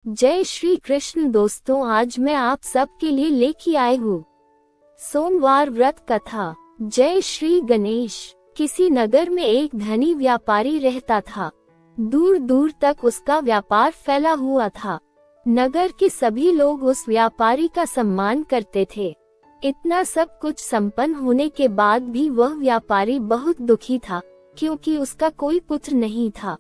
जय श्री कृष्ण दोस्तों, आज मैं आप सबके लिए लेके आई हूँ सोमवार व्रत कथा। जय श्री गणेश। किसी नगर में एक धनी व्यापारी रहता था। दूर दूर तक उसका व्यापार फैला हुआ था। नगर के सभी लोग उस व्यापारी का सम्मान करते थे। इतना सब कुछ संपन्न होने के बाद भी वह व्यापारी बहुत दुखी था, क्योंकि उसका कोई पुत्र नहीं था,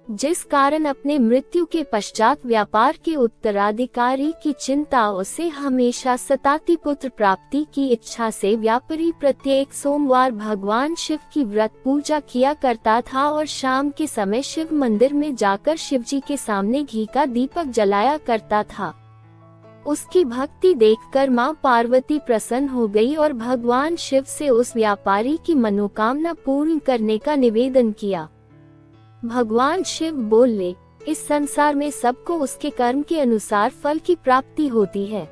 जिस कारण अपने मृत्यु के पश्चात व्यापार के उत्तराधिकारी की चिंता उसे हमेशा सताती। पुत्र प्राप्ति की इच्छा से व्यापारी प्रत्येक सोमवार भगवान शिव की व्रत पूजा किया करता था और शाम के समय शिव मंदिर में जाकर शिवजी के सामने घी का दीपक जलाया करता था। उसकी भक्ति देखकर मां पार्वती प्रसन्न हो गई और भगवान शिव से उस व्यापारी की मनोकामना पूर्ण करने का निवेदन किया। भगवान शिव बोले, इस संसार में सबको उसके कर्म के अनुसार फल की प्राप्ति होती है।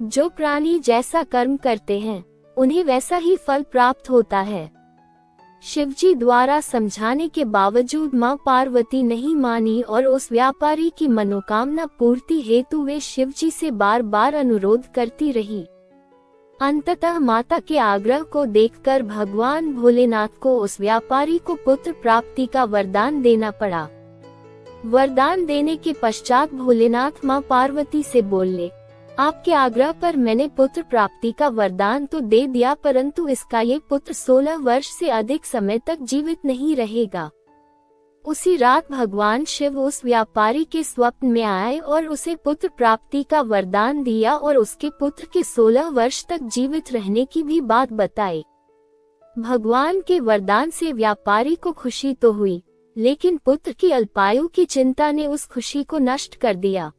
जो प्राणी जैसा कर्म करते हैं उन्हें वैसा ही फल प्राप्त होता है। शिवजी द्वारा समझाने के बावजूद मां पार्वती नहीं मानी और उस व्यापारी की मनोकामना पूर्ति हेतु वे शिवजी से बार बार अनुरोध करती रही। अंततः माता के आग्रह को देखकर भगवान भोलेनाथ को उस व्यापारी को पुत्र प्राप्ति का वरदान देना पड़ा। वरदान देने के पश्चात भोलेनाथ मां पार्वती से बोले, आपके आग्रह पर मैंने पुत्र प्राप्ति का वरदान तो दे दिया, परंतु इसका ये पुत्र 16 वर्ष से अधिक समय तक जीवित नहीं रहेगा। उसी रात भगवान शिव उस व्यापारी के स्वप्न में आए और उसे पुत्र प्राप्ति का वरदान दिया और उसके पुत्र के 16 वर्ष तक जीवित रहने की भी बात बताई। भगवान के वरदान से व्यापारी को खुशी तो हुई, लेकिन पुत्र की अल्पायु की चिंता ने उस खुशी को नष्ट कर दिया।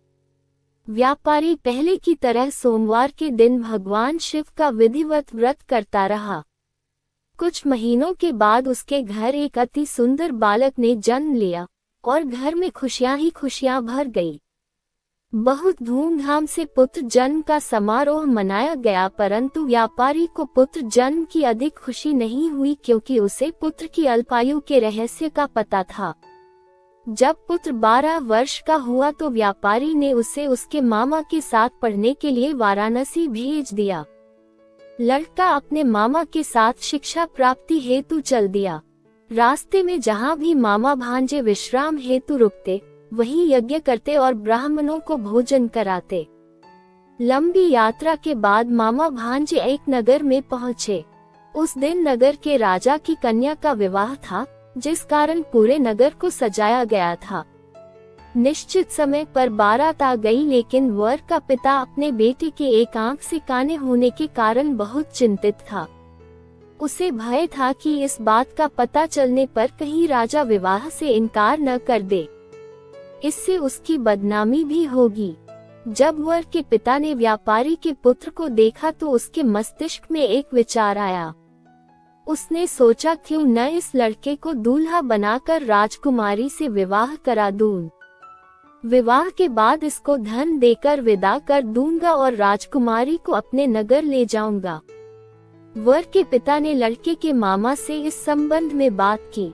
व्यापारी पहले की तरह सोमवार के दिन भगवान शिव का विधिवत व्रत करता रहा। कुछ महीनों के बाद उसके घर एक अति सुंदर बालक ने जन्म लिया और घर में खुशियां ही खुशियां भर गई। बहुत धूमधाम से पुत्र जन्म का समारोह मनाया गया, परंतु व्यापारी को पुत्र जन्म की अधिक खुशी नहीं हुई, क्योंकि उसे पुत्र की अल्पायु के रहस्य का पता था। जब पुत्र 12 वर्ष का हुआ तो व्यापारी ने उसे उसके मामा के साथ पढ़ने के लिए वाराणसी भेज दिया। लड़का अपने मामा के साथ शिक्षा प्राप्ति हेतु चल दिया। रास्ते में जहाँ भी मामा भांजे विश्राम हेतु रुकते, वहीं यज्ञ करते और ब्राह्मणों को भोजन कराते। लंबी यात्रा के बाद मामा भांजे एक नगर में पहुँचे। उस दिन नगर के राजा की कन्या का विवाह था, जिस कारण पूरे नगर को सजाया गया था। निश्चित समय पर बारात आ गई, लेकिन वर का पिता अपने बेटे के एक आंख से काने होने के कारण बहुत चिंतित था। उसे भय था कि इस बात का पता चलने पर कहीं राजा विवाह से इनकार न कर दे, इससे उसकी बदनामी भी होगी। जब वर के पिता ने व्यापारी के पुत्र को देखा तो उसके मस्तिष्क में एक विचार आया। उसने सोचा, क्यों न इस लड़के को दूल्हा बनाकर राजकुमारी से विवाह करा दूं। विवाह के बाद इसको धन देकर विदा कर दूंगा और राजकुमारी को अपने नगर ले जाऊंगा। वर के पिता ने लड़के के मामा से इस संबंध में बात की।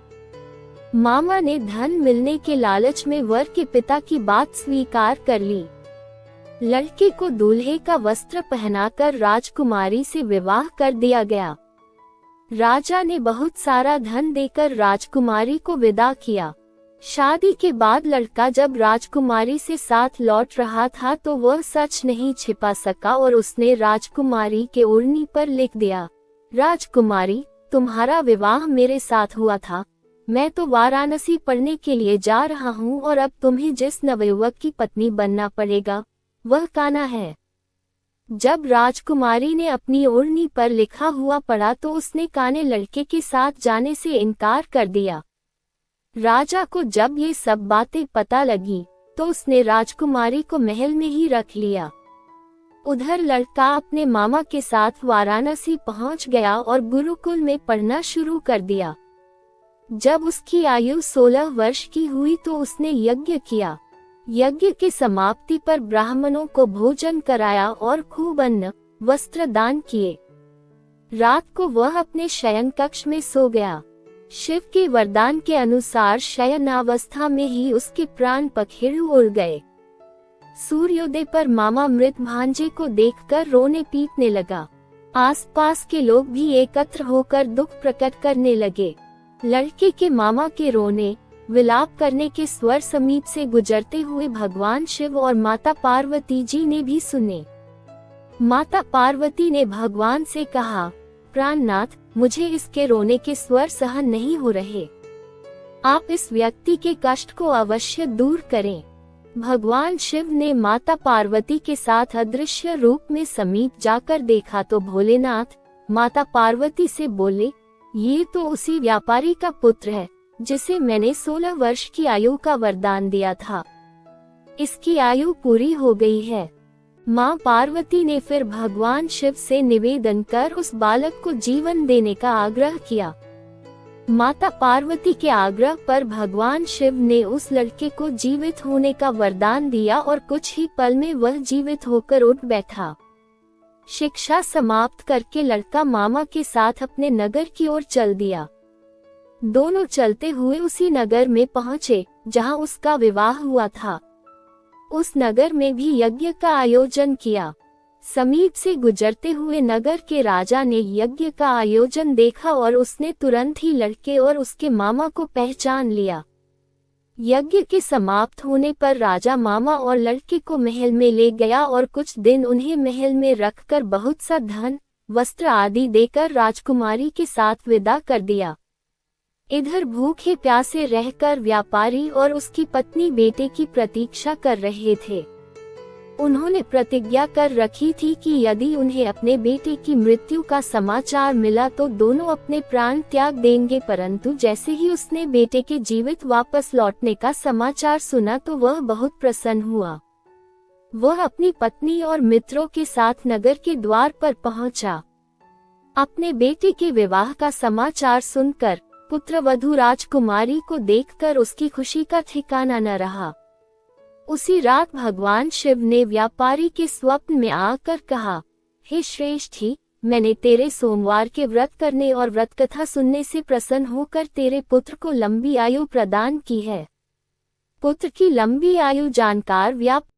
मामा ने धन मिलने के लालच में वर के पिता की बात स्वीकार कर ली। लड़के को दूल्हे का वस्त्र पहनाकर राजकुमारी से विवाह कर दिया गया। राजा ने बहुत सारा धन देकर राजकुमारी को विदा किया। शादी के बाद लड़का जब राजकुमारी से साथ लौट रहा था तो वह सच नहीं छिपा सका और उसने राजकुमारी के ओढ़नी पर लिख दिया, राजकुमारी, तुम्हारा विवाह मेरे साथ हुआ था। मैं तो वाराणसी पढ़ने के लिए जा रहा हूँ और अब तुम्हें जिस नवयुवक की पत्नी बनना पड़ेगा वह कान्हा है। जब राजकुमारी ने अपनी ओढ़नी पर लिखा हुआ पढ़ा तो उसने काने लड़के के साथ जाने से इनकार कर दिया। राजा को जब ये सब बातें पता लगी तो उसने राजकुमारी को महल में ही रख लिया। उधर लड़का अपने मामा के साथ वाराणसी पहुंच गया और गुरुकुल में पढ़ना शुरू कर दिया। जब उसकी आयु 16 वर्ष की हुई तो उसने यज्ञ किया। यज्ञ की समाप्ति पर ब्राह्मणों को भोजन कराया और खूब अन्न वस्त्र दान किए। रात को वह अपने शयन कक्ष में सो गया। शिव के वरदान के अनुसार शयनावस्था में ही उसके प्राण पखेरु उड़ गए। सूर्योदय पर मामा मृत भांजे को देखकर रोने पीटने लगा। आसपास के लोग भी एकत्र होकर दुख प्रकट करने लगे। लड़के के मामा के रोने विलाप करने के स्वर समीप से गुजरते हुए भगवान शिव और माता पार्वती जी ने भी सुने। माता पार्वती ने भगवान से कहा, प्राणनाथ, मुझे इसके रोने के स्वर सहन नहीं हो रहे। आप इस व्यक्ति के कष्ट को अवश्य दूर करें। भगवान शिव ने माता पार्वती के साथ अदृश्य रूप में समीप जाकर देखा तो भोलेनाथ माता पार्वती से बोले, ये तो उसी व्यापारी का पुत्र है जिसे मैंने 16 वर्ष की आयु का वरदान दिया था। इसकी आयु पूरी हो गई है। माँ पार्वती ने फिर भगवान शिव से निवेदन कर उस बालक को जीवन देने का आग्रह किया। माता पार्वती के आग्रह पर भगवान शिव ने उस लड़के को जीवित होने का वरदान दिया और कुछ ही पल में वह जीवित होकर उठ बैठा। शिक्षा समाप्त करके लड़का मामा के साथ अपने नगर की ओर चल दिया। दोनों चलते हुए उसी नगर में पहुँचे जहाँ उसका विवाह हुआ था। उस नगर में भी यज्ञ का आयोजन किया। समीप से गुजरते हुए नगर के राजा ने यज्ञ का आयोजन देखा और उसने तुरंत ही लड़के और उसके मामा को पहचान लिया। यज्ञ के समाप्त होने पर राजा मामा और लड़के को महल में ले गया और कुछ दिन उन्हें महल में रखकर बहुत सा धन, वस्त्र आदि देकर राजकुमारी के साथ विदा कर दिया। इधर भूखे प्यासे रहकर व्यापारी और उसकी पत्नी बेटे की प्रतीक्षा कर रहे थे। उन्होंने प्रतिज्ञा कर रखी थी कि यदि उन्हें अपने बेटे की मृत्यु का समाचार मिला तो दोनों अपने प्राण त्याग देंगे, परंतु जैसे ही उसने बेटे के जीवित वापस लौटने का समाचार सुना तो वह बहुत प्रसन्न हुआ। वह अपनी पत्नी और मित्रों के साथ नगर के द्वार पर पहुंचा। अपने बेटे के विवाह का समाचार सुनकर पुत्रवधू राजकुमारी को देखकर उसकी खुशी का ठिकाना न रहा। उसी रात भगवान शिव ने व्यापारी के स्वप्न में आकर कहा, हे श्रेष्ठी, मैंने तेरे सोमवार के व्रत करने और व्रत कथा सुनने से प्रसन्न होकर तेरे पुत्र को लंबी आयु प्रदान की है। पुत्र की लंबी आयु जानकर व्यापारी